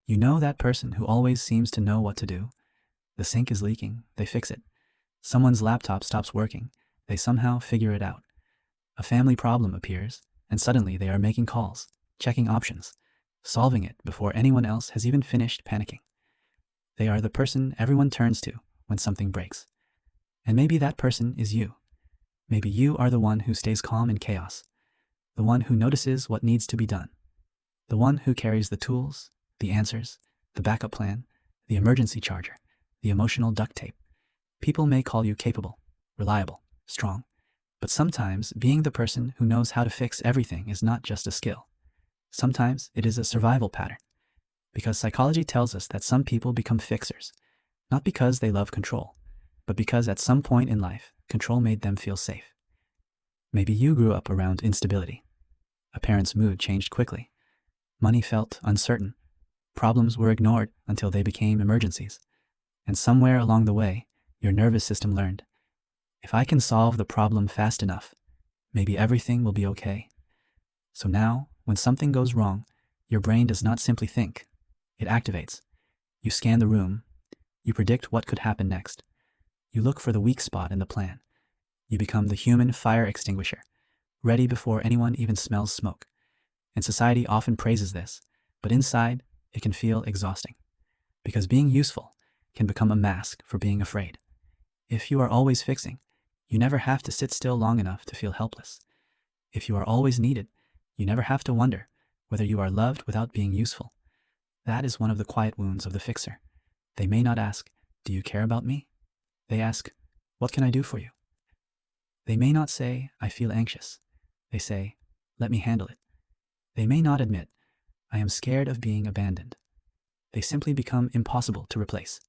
You know that person who always seems to know what to do. The sink is leaking, they fix it. Someone's laptop stops working, they somehow figure it out. A family problem appears, and suddenly they are making calls, checking options, solving it before anyone else has even finished panicking. They are the person everyone turns to when something breaks. And maybe that person is you. Maybe you are the one who stays calm in chaos, the one who notices what needs to be done, the one who carries the tools, the answers, the backup plan, the emergency charger, the emotional duct tape. People may call you capable, reliable, strong, but sometimes being the person who knows how to fix everything is not just a skill. Sometimes it is a survival pattern, because psychology tells us that some people become fixers, not because they love control, but because at some point in life, control made them feel safe. Maybe you grew up around instability. A parent's mood changed quickly. Money felt uncertain. Problems were ignored until they became emergencies. And somewhere along the way, your nervous system learned, if I can solve the problem fast enough, maybe everything will be okay. So now, when something goes wrong, your brain does not simply think. It activates. You scan the room. You predict what could happen next. You look for the weak spot in the plan. You become the human fire extinguisher, ready before anyone even smells smoke. And society often praises this, but inside, it can feel exhausting. Because being useful can become a mask for being afraid. If you are always fixing, you never have to sit still long enough to feel helpless. If you are always needed, you never have to wonder whether you are loved without being useful. That is one of the quiet wounds of the fixer. They may not ask, "Do you care about me?" They ask, "What can I do for you?" They may not say, "I feel anxious." They say, "Let me handle it." They may not admit, "I am scared of being abandoned." They simply become impossible to replace.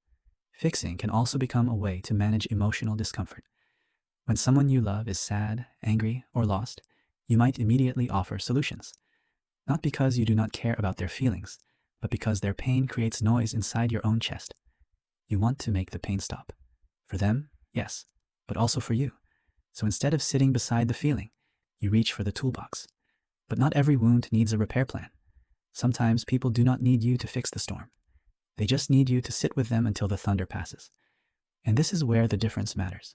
Fixing can also become a way to manage emotional discomfort. When someone you love is sad, angry, or lost, you might immediately offer solutions. Not because you do not care about their feelings, but because their pain creates noise inside your own chest. You want to make the pain stop. For them, yes, but also for you. So instead of sitting beside the feeling, you reach for the toolbox. But not every wound needs a repair plan. Sometimes people do not need you to fix the storm. They just need you to sit with them until the thunder passes. And this is where the difference matters.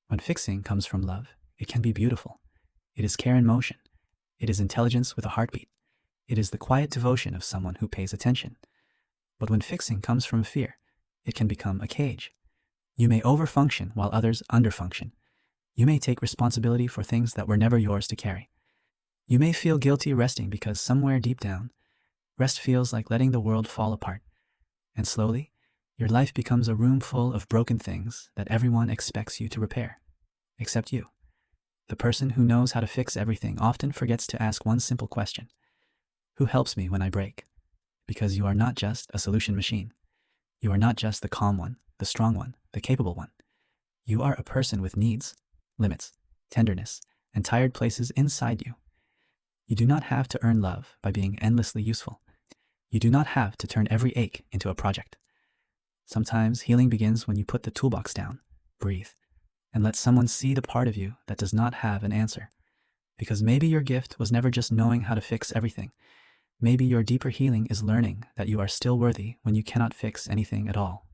When fixing comes from love, it can be beautiful. It is care in motion. It is intelligence with a heartbeat. It is the quiet devotion of someone who pays attention. But when fixing comes from fear, it can become a cage. You may overfunction while others underfunction. You may take responsibility for things that were never yours to carry. You may feel guilty resting because somewhere deep down, rest feels like letting the world fall apart. And slowly, your life becomes a room full of broken things that everyone expects you to repair. Except you. The person who knows how to fix everything often forgets to ask one simple question. Who helps me when I break? Because you are not just a solution machine. You are not just the calm one, the strong one, the capable one. You are a person with needs, limits, tenderness, and tired places inside you. You do not have to earn love by being endlessly useful. You do not have to turn every ache into a project. Sometimes healing begins when you put the toolbox down, breathe, and let someone see the part of you that does not have an answer. Because maybe your gift was never just knowing how to fix everything. Maybe your deeper healing is learning that you are still worthy when you cannot fix anything at all.